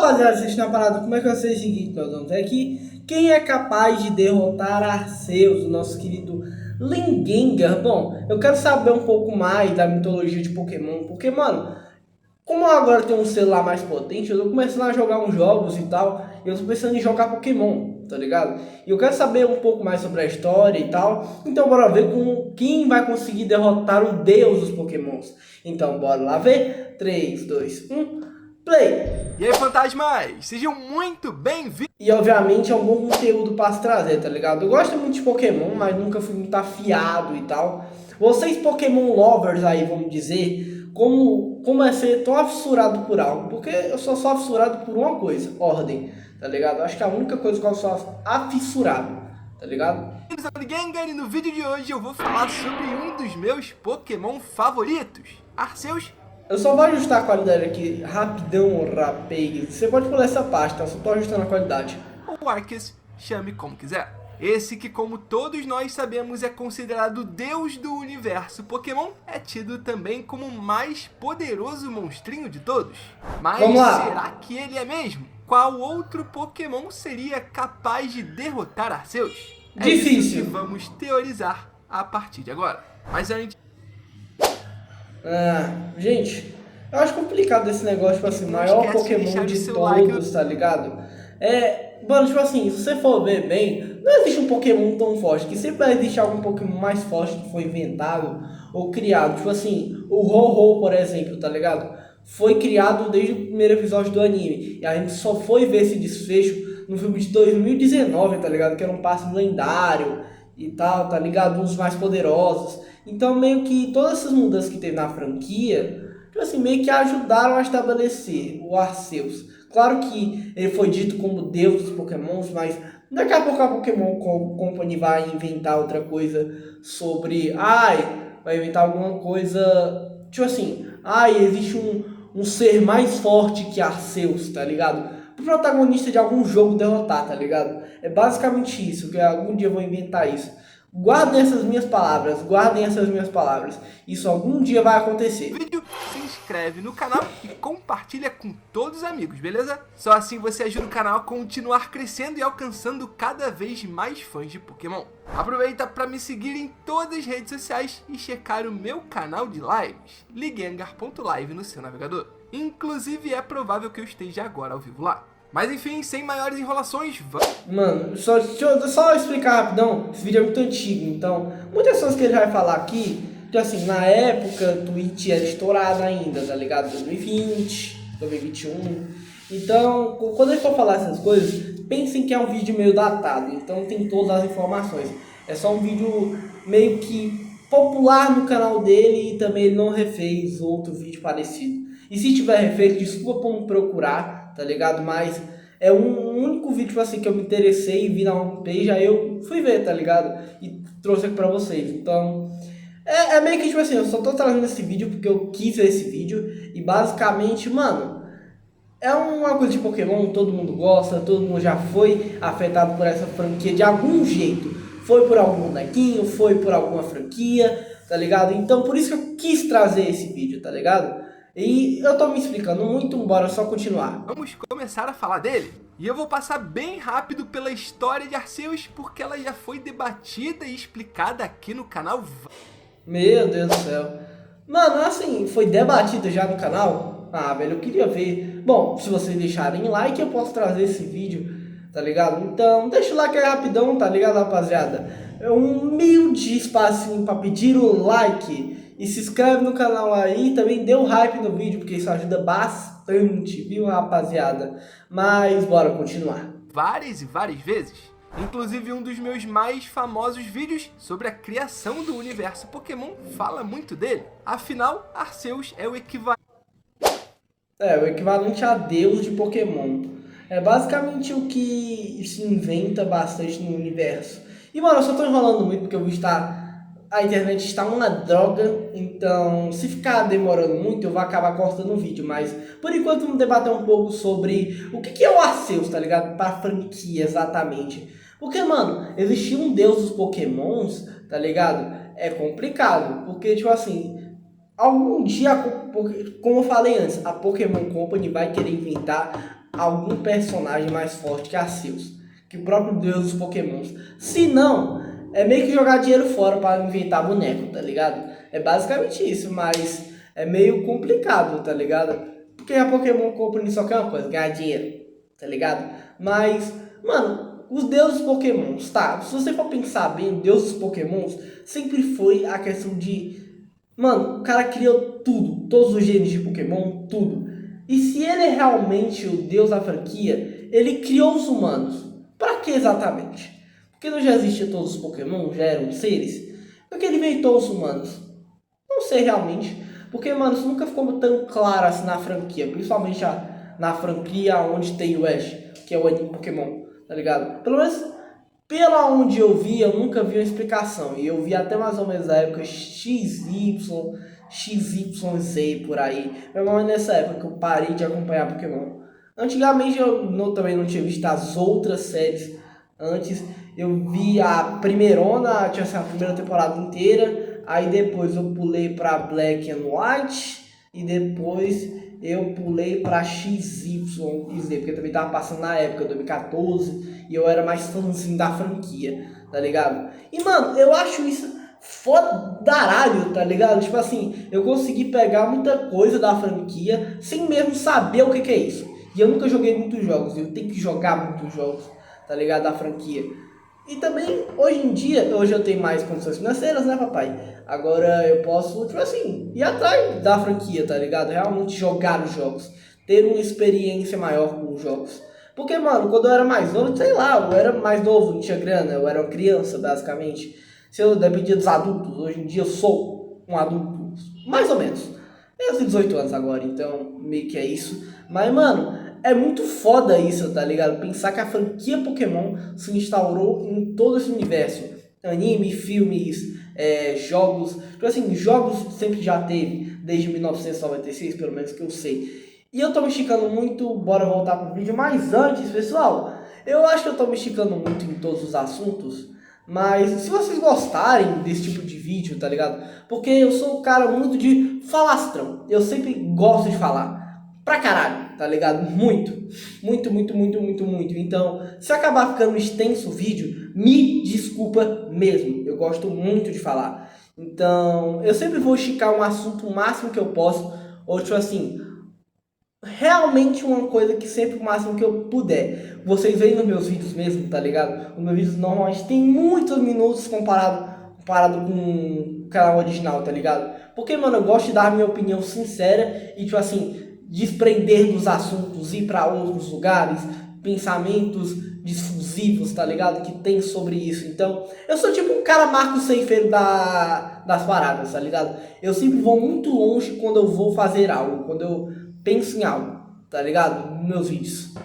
rapaziada, vocês estão na parada, como é que eu sei o seguinte, meus amigos? É que quem é capaz de derrotar Arceus, o nosso querido Lingengar? Bom, eu quero saber um pouco mais da mitologia de Pokémon, porque, mano, como eu agora tenho um celular mais potente, eu tô começando a jogar uns jogos e tal, e eu tô pensando em jogar Pokémon, tá ligado? E eu quero saber um pouco mais sobre a história e tal, então bora ver com quem vai conseguir derrotar o deus dos Pokémons. Então bora lá ver, 3, 2, 1, play! E aí, fantasmas, sejam muito bem-vindos! E obviamente é um bom conteúdo para se trazer, tá ligado? Eu gosto muito de Pokémon, mas nunca fui muito afiado e tal. Vocês Pokémon lovers aí, vamos dizer, como é ser tão afissurado por algo? Porque eu sou só afissurado por uma coisa, ordem, tá ligado? Acho que é a única coisa que eu sou afissurado, tá ligado? Eu sou o Gengar e no vídeo de hoje eu vou falar sobre um dos meus Pokémon favoritos, Arceus. Eu só vou ajustar a qualidade aqui rapidão, rapaz. Você pode pular essa parte, tá? Só tô ajustando a qualidade. Ou Arceus, chame como quiser. Esse que, como todos nós sabemos, é considerado o deus do universo Pokémon, é tido também como o mais poderoso monstrinho de todos. Mas será que ele é mesmo? Qual outro Pokémon seria capaz de derrotar Arceus? Difícil. É isso que vamos teorizar a partir de agora. Mas antes... Gente, eu acho complicado esse negócio, tipo assim, maior Pokémon de todos, tá ligado? Mano, tipo assim, se você for ver bem, não existe um Pokémon tão forte, que sempre vai existir algum Pokémon mais forte que foi inventado ou criado. Tipo assim, o Ho-Oh, por exemplo, tá ligado? Foi criado desde o primeiro episódio do anime, e a gente só foi ver esse desfecho no filme de 2019, tá ligado? Que era um pássaro lendário e tal, tá ligado? Um dos mais poderosos. Então, meio que todas essas mudanças que teve na franquia, tipo assim, meio que ajudaram a estabelecer o Arceus. Claro que ele foi dito como deus dos Pokémons, mas daqui a pouco a Pokémon Company vai inventar outra coisa sobre... vai inventar alguma coisa... Tipo assim, existe um ser mais forte que Arceus, tá ligado? O protagonista de algum jogo derrotar, tá ligado? É basicamente isso, que algum dia eu vou inventar isso. Guardem essas minhas palavras, guardem essas minhas palavras. Isso algum dia vai acontecer. Vídeo, se inscreve no canal e compartilha com todos os amigos, beleza? Só assim você ajuda o canal a continuar crescendo e alcançando cada vez mais fãs de Pokémon. Aproveita para me seguir em todas as redes sociais e checar o meu canal de lives, ligengar.live no seu navegador. Inclusive é provável que eu esteja agora ao vivo lá. Mas enfim, sem maiores enrolações, vamos... Mano, deixa eu só explicar rapidão. Esse vídeo é muito antigo, então muitas coisas que ele vai falar aqui, que assim, na época Twitch era estourado ainda, tá ligado? 2020, 2021. Então, quando ele for falar essas coisas, pensem que é um vídeo meio datado, então tem todas as informações. É só um vídeo meio que popular no canal dele, e também ele não refez outro vídeo parecido. E se tiver refeito, desculpa por me procurar, tá ligado? Mas é um único vídeo tipo assim, que eu me interessei e vi na homepage, aí eu fui ver, tá ligado? E trouxe aqui pra vocês. Então, é meio que tipo assim, eu só tô trazendo esse vídeo porque eu quis ver esse vídeo. E basicamente, mano, é uma coisa de Pokémon, todo mundo gosta, todo mundo já foi afetado por essa franquia de algum jeito. Foi por algum bonequinho, foi por alguma franquia, tá ligado? Então por isso que eu quis trazer esse vídeo, tá ligado? E eu tô me explicando muito, bora só continuar. Vamos começar a falar dele. E eu vou passar bem rápido pela história de Arceus, porque ela já foi debatida e explicada aqui no canal. Meu Deus do céu. Mano, assim, foi debatido já no canal? Velho, eu queria ver. Bom, se vocês deixarem like, eu posso trazer esse vídeo, tá ligado? Então, deixa o like aí rapidão, tá ligado, rapaziada? É um humilde espacinho pra pedir o like. E se inscreve no canal aí, também dê um hype no vídeo, porque isso ajuda bastante, viu, rapaziada? Mas bora continuar. Várias e várias vezes. Inclusive um dos meus mais famosos vídeos sobre a criação do universo Pokémon fala muito dele. Afinal, Arceus é o equivalente... O equivalente a Deus de Pokémon. É basicamente o que se inventa bastante no universo. E mano, eu só tô enrolando muito porque o vídeo tá... A internet está uma droga, então se ficar demorando muito eu vou acabar cortando o vídeo, mas por enquanto vamos debater um pouco sobre o que é o Arceus, tá ligado? Pra franquia exatamente. Porque, mano, existir um deus dos Pokémons, tá ligado? É complicado, porque tipo assim, algum dia, como eu falei antes, a Pokémon Company vai querer inventar algum personagem mais forte que Arceus, que o próprio deus dos Pokémons. Se não, é meio que jogar dinheiro fora para inventar boneco, tá ligado? É basicamente isso, mas é meio complicado, tá ligado? Porque a Pokémon Company só quer uma coisa, ganhar dinheiro, tá ligado? Mas, mano, os deuses Pokémons, tá? Se você for pensar bem, o deus dos Pokémons sempre foi a questão de... Mano, o cara criou tudo, todos os genes de Pokémon, tudo. E se ele é realmente o deus da franquia, ele criou os humanos. Pra que exatamente? Porque não já existiam todos os Pokémon, já eram seres? Por que ele inventou os humanos? Não sei realmente. Porque, mano, isso nunca ficou tão claro assim na franquia. Principalmente na franquia onde tem o Ash, que é o anime Pokémon, tá ligado? Pelo menos, pela onde eu vi, eu nunca vi uma explicação. E eu vi até mais ou menos a época XYZ por aí. Mas nessa época que eu parei de acompanhar Pokémon. Antigamente também não tinha visto as outras séries antes. Eu vi a primeirona, tinha sido a primeira temporada inteira. Aí depois eu pulei pra Black and White. E depois eu pulei pra XYZ, porque também tava passando na época, 2014. E eu era mais fãzinho da franquia, tá ligado? E, mano, eu acho isso fodaralho, tá ligado? Tipo assim, eu consegui pegar muita coisa da franquia sem mesmo saber o que é isso. E eu nunca joguei muitos jogos, eu tenho que jogar muitos jogos, tá ligado? Da franquia. E também, hoje em dia, hoje eu tenho mais condições financeiras, né, papai? Agora eu posso, tipo assim, ir atrás da franquia, tá ligado? Realmente jogar os jogos, ter uma experiência maior com os jogos. Porque, mano, quando eu era mais novo, sei lá, eu era mais novo, não tinha grana, eu era uma criança, basicamente. Se eu dependia dos adultos, hoje em dia eu sou um adulto, mais ou menos. Eu tenho 18 anos agora, então meio que é isso. Mas, mano, é muito foda isso, tá ligado? Pensar que a franquia Pokémon se instaurou em todo esse universo. Anime, filmes, jogos. Tipo assim, jogos sempre já teve, desde 1996, pelo menos que eu sei. E eu tô me esticando muito, bora voltar pro vídeo. Mas antes, pessoal, eu acho que eu tô me esticando muito em todos os assuntos. Mas se vocês gostarem desse tipo de vídeo, tá ligado? Porque eu sou um cara muito de falastrão. Eu sempre gosto de falar. Pra caralho, tá ligado? Muito. Muito, muito, muito, muito, muito. Então, se acabar ficando extenso o vídeo, me desculpa mesmo. Eu gosto muito de falar. Então, eu sempre vou esticar um assunto o máximo que eu posso. Ou tipo assim, realmente uma coisa que sempre o máximo que eu puder. Vocês veem nos meus vídeos mesmo, tá ligado? Os meus vídeos normalmente tem muitos minutos comparado com o canal original, tá ligado? Porque, mano, eu gosto de dar a minha opinião sincera e, tipo assim, desprender dos assuntos, ir para outros lugares, pensamentos difusivos, tá ligado? Que tem sobre isso. Então, eu sou tipo um cara Marcos Ceifeiro das paradas, tá ligado? Eu sempre vou muito longe quando eu vou fazer algo, quando eu penso em algo, tá ligado? Nos meus vídeos.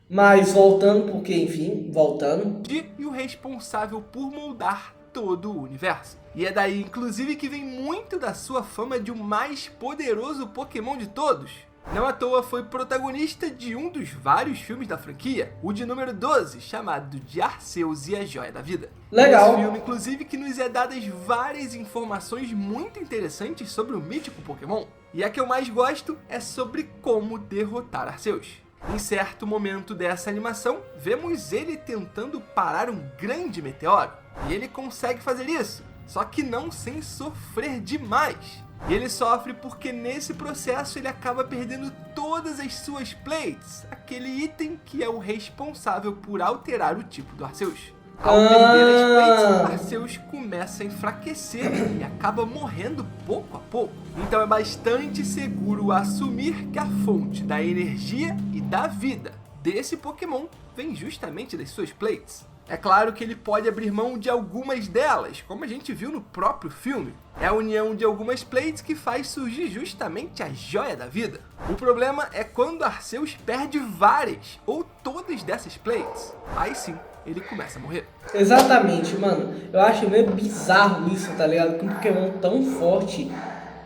Mas voltando, porque enfim, voltando. E o responsável por moldar todo o universo. E é daí, inclusive, que vem muito da sua fama de o mais poderoso Pokémon de todos. Não à toa foi protagonista de um dos vários filmes da franquia, o de número 12, chamado de Arceus e a Joia da Vida. Legal. Esse filme, inclusive, que nos é dadas várias informações muito interessantes sobre o mítico Pokémon. E a que eu mais gosto é sobre como derrotar Arceus. Em certo momento dessa animação, vemos ele tentando parar um grande meteoro. E ele consegue fazer isso, só que não sem sofrer demais. E ele sofre porque nesse processo ele acaba perdendo todas as suas plates, aquele item que é o responsável por alterar o tipo do Arceus. Ao perder as plates, Arceus começa a enfraquecer e acaba morrendo pouco a pouco. Então é bastante seguro assumir que a fonte da energia e da vida desse Pokémon vem justamente das suas plates. É claro que ele pode abrir mão de algumas delas, como a gente viu no próprio filme. É a união de algumas plates que faz surgir justamente a Joia da Vida. O problema é quando Arceus perde várias ou todas dessas plates. Aí sim, ele começa a morrer. Exatamente, mano. Eu acho meio bizarro isso, tá ligado? Que um Pokémon tão forte,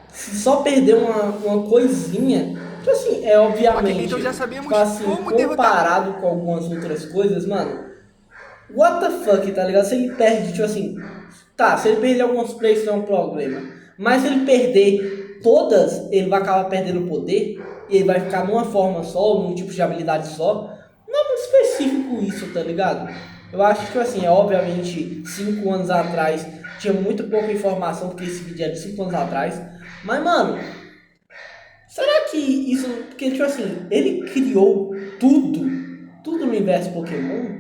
se só perder uma coisinha... Tipo assim, obviamente... Okay, então já sabemos tipo assim, como comparado derrotar. com algumas outras coisas, mano... What the fuck, tá ligado? Se ele perde, tipo assim... Tá, se ele perder alguns plays não é um problema. Mas se ele perder todas ele vai acabar perdendo o poder e ele vai ficar numa forma só, num tipo de habilidade só. Não é muito específico isso, tá ligado? Eu acho que, tipo assim, obviamente, 5 anos atrás tinha muito pouca informação, porque esse vídeo é de 5 anos atrás. Mas, mano, será que isso... Porque, tipo assim, ele criou tudo no universo Pokémon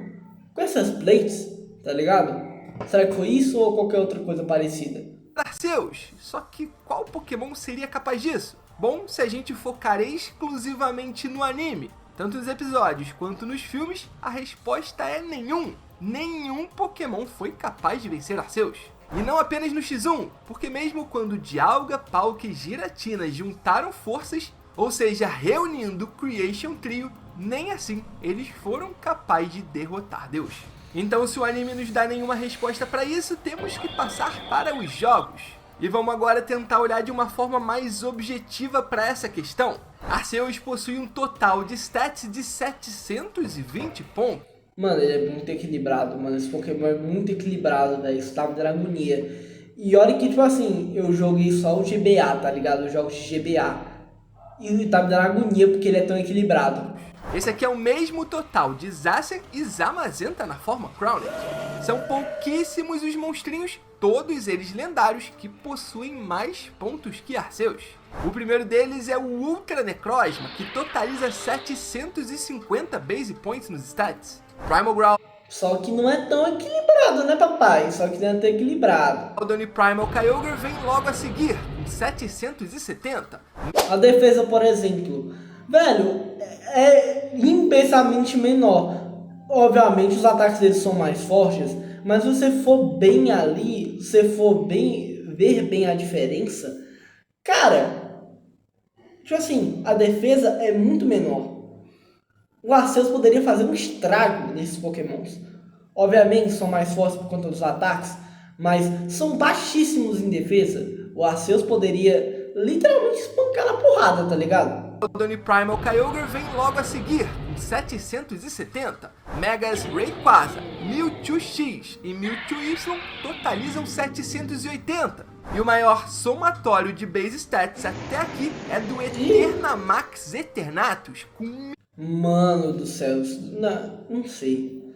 com essas plates, tá ligado? Será que foi isso ou qualquer outra coisa parecida? Arceus, só que qual Pokémon seria capaz disso? Bom, se a gente focar exclusivamente no anime, tanto nos episódios quanto nos filmes, a resposta é nenhum. Nenhum Pokémon foi capaz de vencer Arceus. E não apenas no X1, porque mesmo quando Dialga, Palkia e Giratina juntaram forças, ou seja, reunindo o Creation Trio, nem assim eles foram capazes de derrotar Deus. Então, se o anime nos dá nenhuma resposta para isso, temos que passar para os jogos. E vamos agora tentar olhar de uma forma mais objetiva para essa questão. Arceus possui um total de stats de 720 pontos. Mano, ele é muito equilibrado, mano. Esse Pokémon é muito equilibrado, velho. Isso tá me dando agonia. E olha que, tipo assim, eu joguei só o GBA, tá ligado? Eu jogo de GBA. E tá me dando agonia porque ele é tão equilibrado. Esse aqui é o mesmo total de Zacian e Zamazenta na forma Crowned. São pouquíssimos os monstrinhos, todos eles lendários, que possuem mais pontos que Arceus. O primeiro deles é o Ultra Necrozma, que totaliza 750 base points nos stats. Primal Growl. Só que não é tão equilibrado, né, papai? Só que não é tão equilibrado. O Doni Primal Kyogre vem logo a seguir, com 770. A defesa, por exemplo, velho, é imensamente menor. Obviamente os ataques deles são mais fortes, mas se você for bem ali, se você for bem ver bem a diferença, cara, tipo assim, a defesa é muito menor. O Arceus poderia fazer um estrago nesses Pokémons. Obviamente são mais fortes por conta dos ataques, mas são baixíssimos em defesa. O Arceus poderia literalmente espancar na porrada, tá ligado? O Doni Primal Kyogre vem logo a seguir, com 770. Megas Rayquaza, Mewtwo X e Mewtwo Y totalizam 780. E o maior somatório de base stats até aqui é do Eternamax Eternatus, com... Mano do céu, não sei.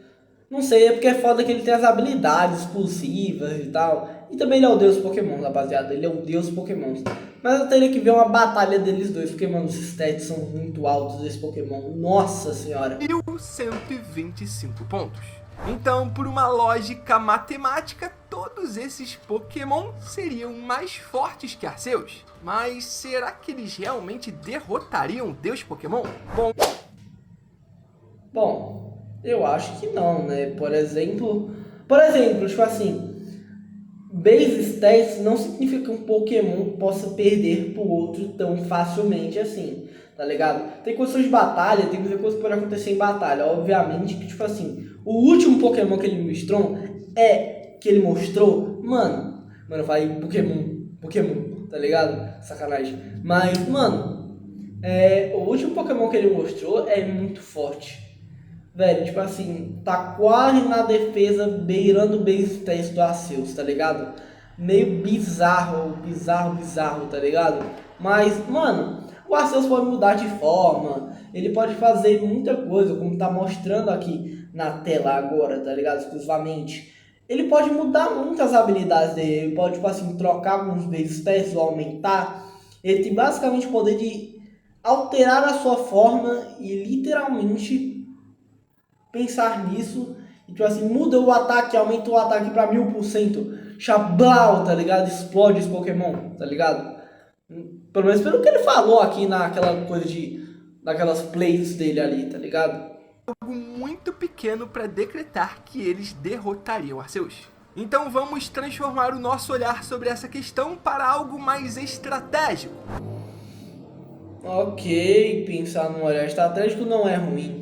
Não sei, é porque é foda que ele tem as habilidades expulsivas e tal. E também ele é o deus Pokémon, rapaziada. Ele é o deus Pokémon. Mas eu teria que ver uma batalha deles dois, porque, mano, os stats são muito altos desse Pokémon. Nossa senhora. 1125 pontos. Então, por uma lógica matemática, todos esses Pokémon seriam mais fortes que Arceus. Mas será que eles realmente derrotariam o deus Pokémon? Bom, eu acho que não, né? Por exemplo, tipo assim, base stats não significa que um Pokémon possa perder pro outro tão facilmente assim, tá ligado? Tem questões de batalha, tem coisas que podem acontecer em batalha. Obviamente que, tipo assim, o último Pokémon que ele mostrou, mano, eu falei Pokémon, tá ligado? Sacanagem. Mas, mano, o último Pokémon que ele mostrou é muito forte. Velho, tipo assim, tá quase na defesa, beirando o base test do Arceus, tá ligado? Meio bizarro, tá ligado? Mas, mano, o Arceus pode mudar de forma, ele pode fazer muita coisa, como tá mostrando aqui na tela agora, tá ligado? Exclusivamente. Ele pode mudar muitas habilidades dele, ele pode, tipo assim, trocar alguns base tests ou aumentar. Ele tem basicamente o poder de alterar a sua forma e literalmente pensar nisso, e tipo assim, muda o ataque, aumenta o ataque pra 1000%, chablau, tá ligado? Explode esse Pokémon, tá ligado? Pelo menos pelo que ele falou aqui naquela coisa naquelas plays dele ali, tá ligado? Algo muito pequeno para decretar que eles derrotariam Arceus. Então vamos transformar o nosso olhar sobre essa questão para algo mais estratégico. Ok, pensar num olhar estratégico não é ruim.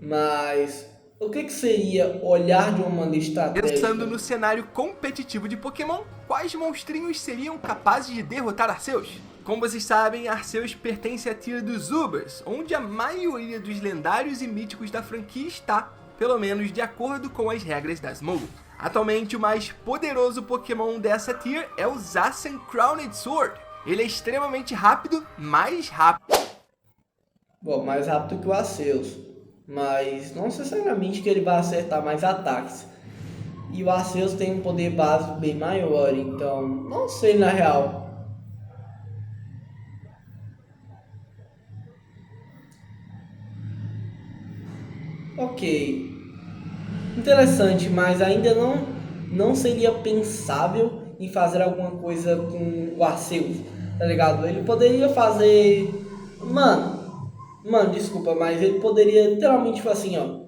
Mas o que seria olhar de uma maneira estratégica? Pensando no cenário competitivo de Pokémon, quais monstrinhos seriam capazes de derrotar Arceus? Como vocês sabem, Arceus pertence à tier dos Ubers, onde a maioria dos lendários e míticos da franquia está, pelo menos de acordo com as regras das Smolder. Atualmente, o mais poderoso Pokémon dessa tier é o Zacian Crowned Sword, Ele é extremamente rápido, mais rápido. Bom, mais rápido que o Arceus, mas não necessariamente que ele vai acertar mais ataques. E o Arceus tem um poder básico bem maior, então não sei na real. Ok, interessante, mas ainda não seria pensável em fazer alguma coisa com o Arceus, tá ligado? Ele poderia fazer... Mano, desculpa, mas ele poderia literalmente fazer assim, ó.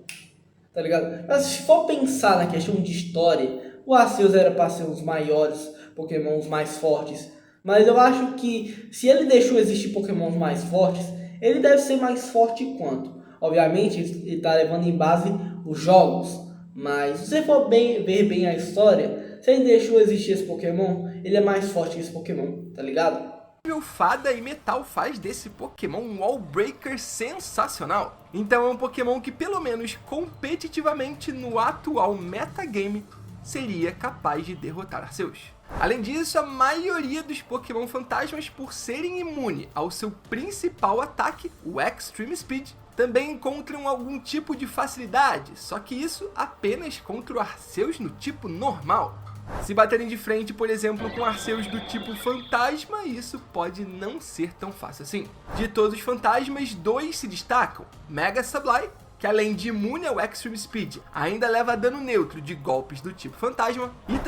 Tá ligado? Mas se for pensar na questão de história, o Arceus era para ser os maiores Pokémons mais fortes. Mas eu acho que se ele deixou existir Pokémons mais fortes, ele deve ser mais forte quanto? Obviamente, ele tá levando em base os jogos. Mas se você for ver bem a história, se ele deixou existir esse Pokémon, ele é mais forte que esse Pokémon, tá ligado? O Fada e Metal faz desse Pokémon um Wall Breaker sensacional. Então é um Pokémon que, pelo menos competitivamente no atual metagame, seria capaz de derrotar Arceus. Além disso, a maioria dos Pokémon fantasmas, por serem imunes ao seu principal ataque, o Extreme Speed, também encontram algum tipo de facilidade, só que isso apenas contra o Arceus no tipo normal. Se baterem de frente, por exemplo, com Arceus do tipo fantasma, isso pode não ser tão fácil assim. De todos os fantasmas, 2 se destacam: Mega Sableye, que além de imune ao Extreme Speed, ainda leva dano neutro de golpes do tipo fantasma, e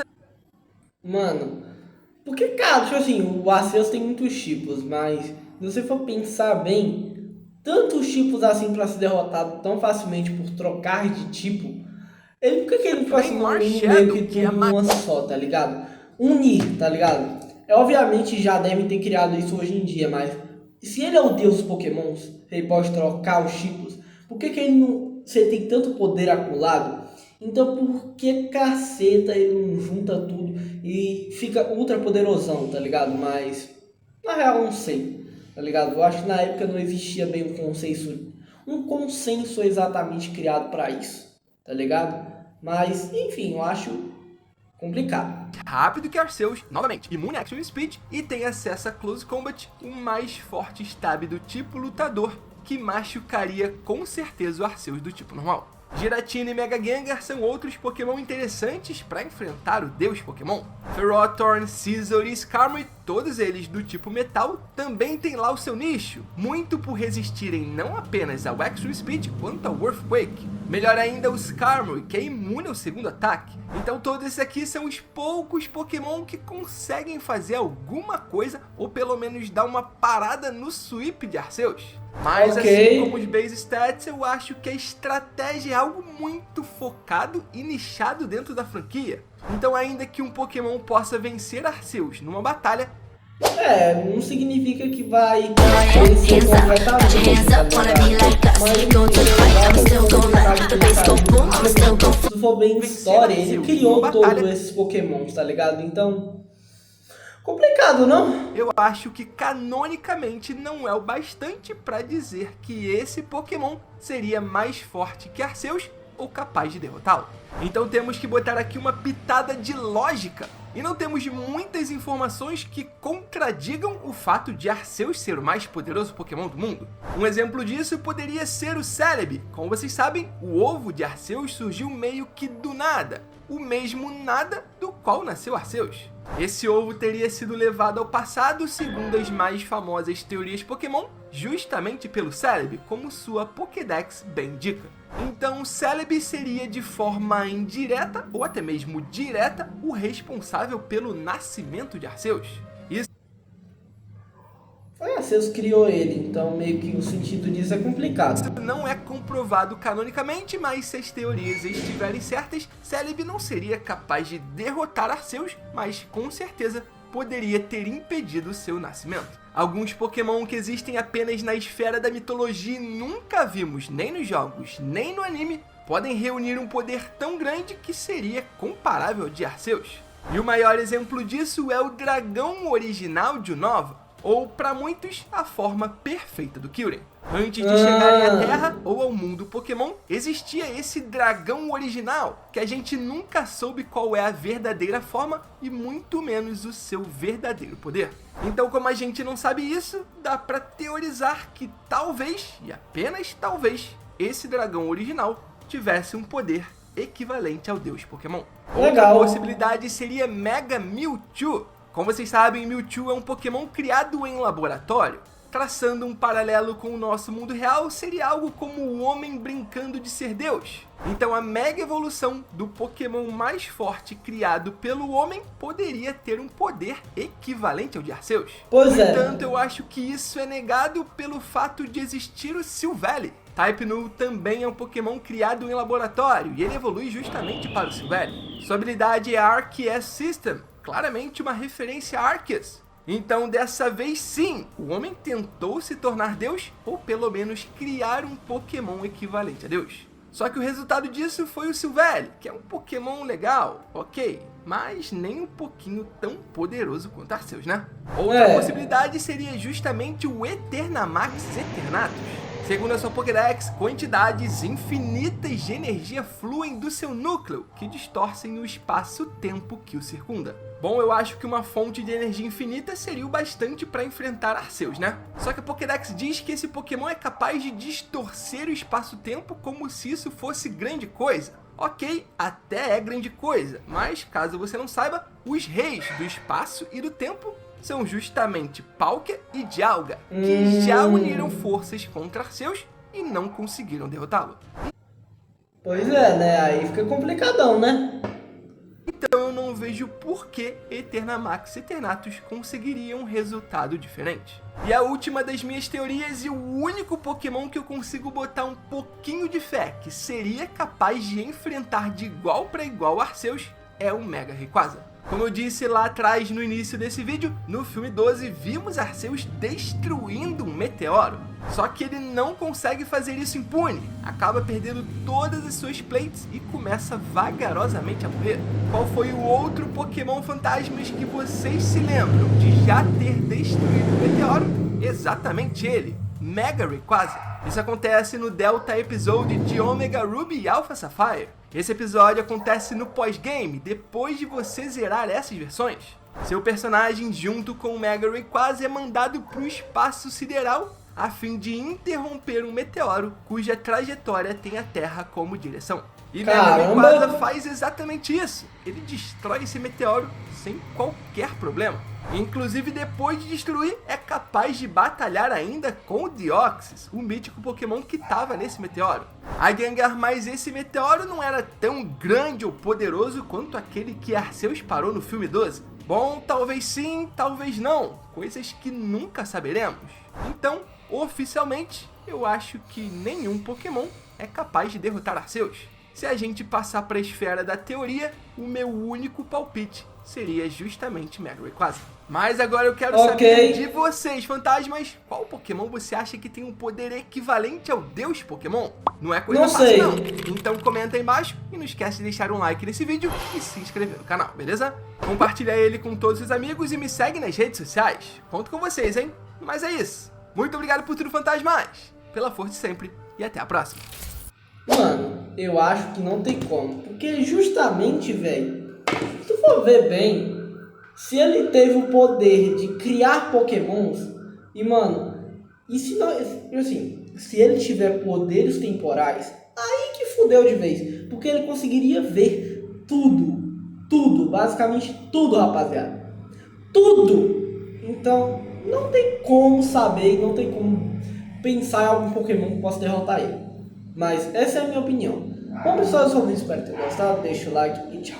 Mano, porque, cara, tipo assim, o Arceus tem muitos tipos, mas se você for pensar bem, tantos tipos assim pra ser derrotado tão facilmente por trocar de tipo, por que ele não faz meio que tudo numa só, tá ligado? Unir, tá ligado? Obviamente já devem ter criado isso hoje em dia, mas se ele é o deus dos Pokémons, ele pode trocar os tipos, por que ele não... Se ele tem tanto poder acumulado, então por que caceta ele não junta tudo e fica ultra poderosão, tá ligado? Mas, na real, não sei, tá ligado? Eu acho que na época não existia bem um consenso exatamente criado pra isso. Tá ligado? Mas, enfim, eu acho complicado. Rápido que Arceus, novamente, imune a Extreme Speed e tem acesso a Close Combat, o mais forte stab do tipo lutador, que machucaria com certeza o Arceus do tipo normal. Giratina e Mega Gengar são outros Pokémon interessantes para enfrentar o deus Pokémon. Ferrothorn, Scizor e Skarmory, todos eles do tipo metal, também tem lá o seu nicho, muito por resistirem não apenas ao Extreme Speed quanto ao Earthquake. Melhor ainda o Skarmory, que é imune ao segundo ataque. Então todos esses aqui são os poucos Pokémon que conseguem fazer alguma coisa, ou pelo menos dar uma parada no sweep de Arceus. Mas assim como os base stats, eu acho que a estratégia é algo muito focado e nichado dentro da franquia. Então ainda que um Pokémon possa vencer Arceus numa batalha, não significa que vai vencer completamente, se for bem história, ele criou todos esses Pokémons, tá ligado? Então, complicado, não? Eu acho que canonicamente não é o bastante para dizer que esse Pokémon seria mais forte que Arceus ou capaz de derrotá-lo. Então temos que botar aqui uma pitada de lógica, e não temos muitas informações que contradigam o fato de Arceus ser o mais poderoso Pokémon do mundo. Um exemplo disso poderia ser o Celebi. Como vocês sabem, o ovo de Arceus surgiu meio que do nada, o mesmo nada do qual nasceu Arceus. Esse ovo teria sido levado ao passado, segundo as mais famosas teorias Pokémon, justamente pelo Celebi, como sua Pokédex bem indica. Então o Celebi seria de forma indireta, ou até mesmo direta, o responsável pelo nascimento de Arceus. Arceus criou ele, então meio que o sentido disso é complicado. Isso não é comprovado canonicamente, mas se as teorias estiverem certas, Celebi não seria capaz de derrotar Arceus, mas com certeza poderia ter impedido seu nascimento. Alguns Pokémon que existem apenas na esfera da mitologia e nunca vimos nem nos jogos, nem no anime, podem reunir um poder tão grande que seria comparável ao de Arceus. E o maior exemplo disso é o dragão original de Unova. ou para muitos, a forma perfeita do Kyurem. Antes de chegarem à Terra ou ao mundo Pokémon, existia esse dragão original, que a gente nunca soube qual é a verdadeira forma e muito menos o seu verdadeiro poder. Então, como a gente não sabe isso, dá pra teorizar que talvez, e apenas talvez, esse dragão original tivesse um poder equivalente ao deus Pokémon. Legal. Outra possibilidade seria Mega Mewtwo. Como vocês sabem, Mewtwo é um Pokémon criado em laboratório. Traçando um paralelo com o nosso mundo real, seria algo como o homem brincando de ser Deus. Então a mega evolução do Pokémon mais forte criado pelo homem poderia ter um poder equivalente ao de Arceus. Pois No é. entanto, eu acho que isso é negado pelo fato de existir o Silvally. Type Null também é um Pokémon criado em laboratório e ele evolui justamente para o Silvally. Sua habilidade é Arceus System, claramente uma referência a Arceus. Então, dessa vez sim, o homem tentou se tornar Deus, ou pelo menos criar um Pokémon equivalente a Deus. Só que o resultado disso foi o Silvally, que é um Pokémon legal, ok, mas nem um pouquinho tão poderoso quanto Arceus, né? Outra possibilidade seria justamente o Eternamax Eternatus. Segundo a sua Pokédex, quantidades infinitas de energia fluem do seu núcleo, que distorcem o espaço-tempo que o circunda. Bom, eu acho que uma fonte de energia infinita seria o bastante para enfrentar Arceus, né? Só que a Pokédex diz que esse Pokémon é capaz de distorcer o espaço-tempo como se isso fosse grande coisa. Ok, até é grande coisa, mas caso você não saiba, os reis do espaço e do tempo são justamente Palkia e Dialga, que já uniram forças contra Arceus e não conseguiram derrotá-lo. Pois é, né? Aí fica complicadão, né? Então eu não vejo por que Eternamax Eternatus conseguiria um resultado diferente. E a última das minhas teorias e o único Pokémon que eu consigo botar um pouquinho de fé que seria capaz de enfrentar de igual para igual Arceus é o Mega Rayquaza. Como eu disse lá atrás no início desse vídeo, no filme 12 vimos Arceus destruindo um meteoro. Só que ele não consegue fazer isso impune, acaba perdendo todas as suas plates e começa vagarosamente a morrer. Qual foi o outro Pokémon fantasmas que vocês se lembram de já ter destruído o meteoro? Exatamente ele, Mega Rayquaza. Isso acontece no Delta Episode de Omega Ruby e Alpha Sapphire. Esse episódio acontece no pós-game, depois de você zerar essas versões. Seu personagem, junto com o Mega Rayquaza, é mandado para o espaço sideral a fim de interromper um meteoro cuja trajetória tem a Terra como direção. E Mega Rayquaza faz exatamente isso. Ele destrói esse meteoro sem qualquer problema. Inclusive, depois de destruir, é capaz de batalhar ainda com o Deoxys, o mítico Pokémon que estava nesse meteoro. A Gengar, mas esse meteoro não era tão grande ou poderoso quanto aquele que Arceus parou no filme 12. Bom, talvez sim, talvez não. Coisas que nunca saberemos. Então, oficialmente, eu acho que nenhum Pokémon é capaz de derrotar Arceus. Se a gente passar para a esfera da teoria, o meu único palpite seria justamente Mega Rayquaza. Mas agora eu quero saber de vocês, fantasmas, qual Pokémon você acha que tem um poder equivalente ao Deus Pokémon? Não é coisa fácil não. Então comenta aí embaixo e não esquece de deixar um like nesse vídeo e se inscrever no canal, beleza? Compartilha ele com todos os amigos e me segue nas redes sociais. Conto com vocês, hein? Mas é isso. Muito obrigado por tudo, fantasmas. Pela força sempre e até a próxima. Mano, eu acho que não tem como. Porque justamente, velho, se tu for ver bem, se ele teve o poder de criar Pokémons, e mano, e se não, assim, se ele tiver poderes temporais, aí que fudeu de vez. Porque ele conseguiria ver tudo, basicamente tudo, rapaziada. Tudo! Então, não tem como saber, não tem como pensar em algum Pokémon que possa derrotar ele. Mas essa é a minha opinião. Bom pessoal, eu sou o Luiz, espero ter gostado, deixa o like e tchau.